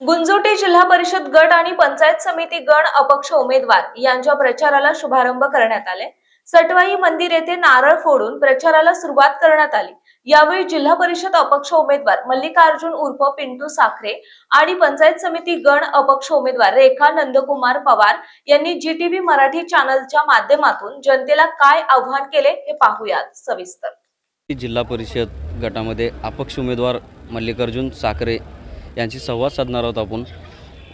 गुंजोटी जिल्हा परिषद गट आणि पंचायत समिती गण अपक्ष उमेदवार यांच्या प्रचाराला शुभारंभ करण्यात आले। सटवाई मंदिर येथे नारळ फोडून प्रचाराला सुरुवात करण्यात आली। यावेळी जिल्हा परिषद अपक्ष उमेदवार मल्लिकार्जुन उर्फ पिंटू साखरे आणि पंचायत समिती गण अपक्ष उमेदवार रेखा नंदकुमार पवार यांनी जीटीव्ही मराठी चॅनलच्या माध्यमातून जनतेला काय आव्हान केले हे पाहूयात सविस्तर। जिल्हा परिषद गटामध्ये अपक्ष उमेदवार मल्लिकार्जुन साखरे यांची संवाद साधणार आहोत आपण।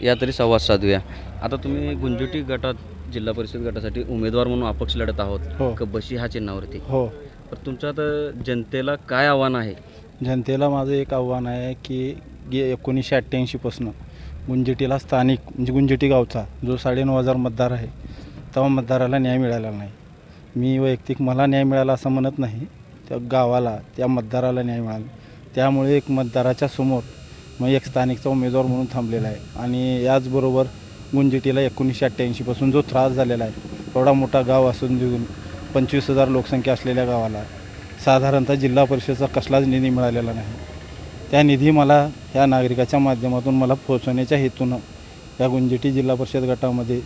या तरी संवाद साधूया। आता तुम्ही गुंजोटी गटात जिल्हा परिषद गटासाठी उमेदवार म्हणून अपक्ष लढत आहोत। कबशी हा चिन्हावरती हो। तर तुमच्या आता जनतेला काय आव्हान आहे? जनतेला माझं एक आव्हान आहे की 1988 पासून गुंजोटीला स्थानिक म्हणजे गुंजोटी गावचा जो 9,500 मतदार आहे तेव्हा मतदाराला न्याय मिळाला नाही। मी वैयक्तिक मला न्याय मिळाला असं म्हणत नाही, त्या गावाला त्या मतदाराला न्याय मिळाला। त्यामुळे एक मतदाराच्या समोर मग एक स्थानिकचा उमेदवार म्हणून थांबलेला आहे। आणि याचबरोबर गुंजोटीला 1988 पासून जो त्रास झालेला आहे, एवढा मोठा गाव असून देऊन 25,000 लोकसंख्या असलेल्या गावाला साधारणतः जिल्हा परिषदेचा कसलाच निधी मिळालेला नाही। त्या निधी मला ह्या नागरिकाच्या माध्यमातून मला पोहोचवण्याच्या हेतूनं या गुंजोटी जिल्हा परिषद गटामध्ये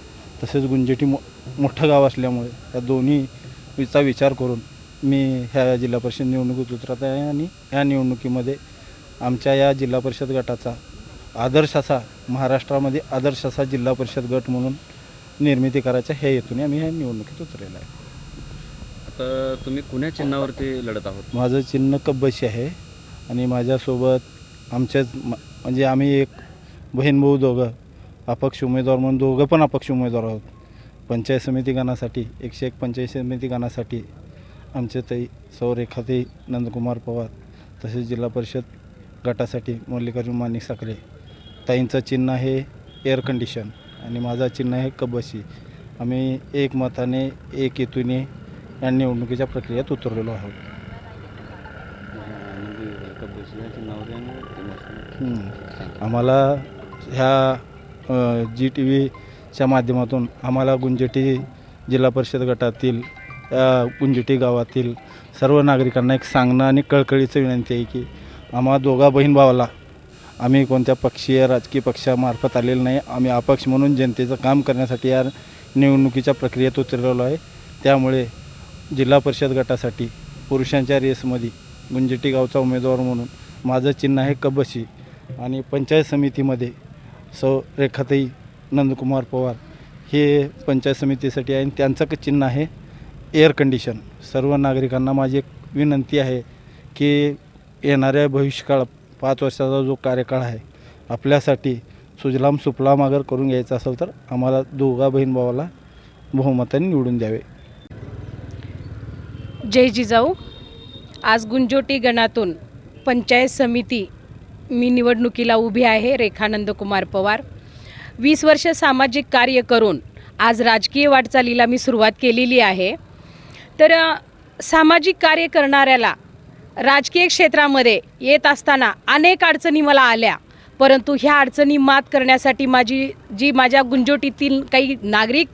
तसेच गुंजोटी मोठं गाव असल्यामुळे या दोन्हीचा विचार करून मी ह्या जिल्हा परिषद निवडणुकीत उतरत आहे। आणि ह्या निवडणुकीमध्ये आमच्या या जिल्हा परिषद गटाचा आदर्श असा महाराष्ट्रामध्ये आदर्श असा जिल्हा परिषद गट म्हणून निर्मिती करायच्या ह्या हेतूने आम्ही ह्या निवडणुकीत उतरलेला आहे। आता तुम्ही कुण्या चिन्हावरती लढत आहोत? माझं चिन्ह कबशी आहे आणि माझ्यासोबत आमच्याच म्हणजे आम्ही एक बहीण भाऊ दोघं अपक्ष उमेदवार म्हणून दोघं पण अपक्ष उमेदवार आहोत। पंचायत समिती गणासाठी 101 पंचायत समिती गणासाठी आमचे ताई सौ रेखाताई नंदकुमार पवार, तसेच जिल्हा परिषद गटासाठी मल्लिकार्जुन माणिक साखरे। ताईंचं चिन्ह आहे एअर कंडिशन आणि माझा चिन्ह आहे कबशी। आम्ही एक मताने एक हेतूने या निवडणुकीच्या प्रक्रियेत उतरलेलो आहोत। आम्हाला ह्या जीटीव्हीच्या माध्यमातून आम्हाला गुंजोटी जिल्हा परिषद गटातील गुंजोटी गावातील सर्व नागरिकांना एक सांगणं आणि कळकळीचं विनंती आहे की आम्हा दोघा बहीण भावाला आम्ही कोणत्या पक्षीय राजकीय पक्षामार्फत आलेलं नाही। आम्ही अपक्ष म्हणून जनतेचं काम करण्यासाठी या निवडणुकीच्या प्रक्रियेत उतरलेलो आहे। त्यामुळे जिल्हा परिषद गटासाठी पुरुषांच्या रेसमध्ये गुंजोटी गावचा उमेदवार म्हणून माझं चिन्ह आहे कबशी आणि पंचायत समितीमध्ये सौ रेखाताई नंदकुमार पवार हे पंचायत समितीसाठी आहे आणि त्यांचं चिन्ह आहे एअर कंडिशन। सर्व नागरिकांना माझी एक विनंती आहे की येणाऱ्या भविष्यकाळ 5 वर्षाचा जो कार्यकाळ आहे आपल्यासाठी सुजलाम सुफलाम अगर करून घ्यायचा असेल तर आम्हाला दोघा बहीण भावाला बहुमताने निवडून द्यावे। जय जिजाऊ। आज गुंजोटी गणातून पंचायत समिती मी निवडणुकीला उभी आहे, रेखा नंदकुमार पवार। 20 वर्ष सामाजिक कार्य करून आज राजकीय वाटचालीला मी सुरुवात केलेली आहे। तर सामाजिक कार्य करणाऱ्याला राजकीय क्षेत्रामध्ये येत असताना अनेक अडचणी मला आल्या, परंतु ह्या अडचणी मात करण्यासाठी माझ्या गुंजोटीतील काही नागरिक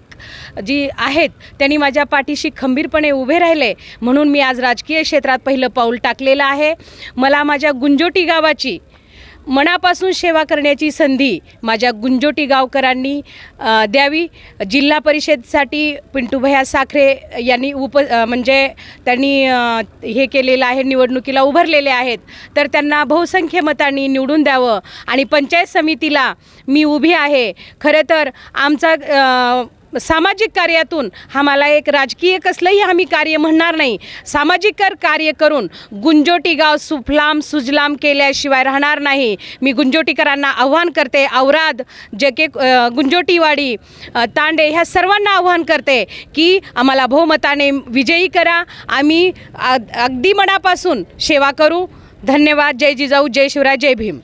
जी आहेत त्यांनी माझ्या पाठीशी खंबीरपणे उभे राहिले, म्हणून मी आज राजकीय क्षेत्रात पहिलं पाऊल टाकलेलं आहे। मला माझ्या गुंजोटी गावाची मनापासून सेवा करण्याची संधी माझ्या गुंजोटी गावकरांनी द्यावी। जिल्हा परिषदेसाठी पिंटूभैया साखरे यांनी म्हणजे त्यांनी हे केलेलं आहे, निवडणुकीला उभारलेले आहेत, तर त्यांना बहुसंख्य मतांनी निवडून द्यावं। आणि पंचायत समितीला मी उभी आहे। खरं तर आमचा सामाजिक कार्यातून आम्हाला एक राजकीय कसलंही आम्ही कार्य म्हणणार नाही, सामाजिक कार्य करून गुंजोटी गाव सुफलाम सुजलाम केल्याशिवाय राहणार नाही। मी गुंजोटीकरांना आव्हान करते, औराद जके गुंजोटीवाडी तांडे ह्या सर्वांना आव्हान करते की आम्हाला बहुमताने विजयी करा। आम्ही अगदी मनापासून सेवा करू। धन्यवाद। जय जिजाऊ, जय शिवराय, जय भीम।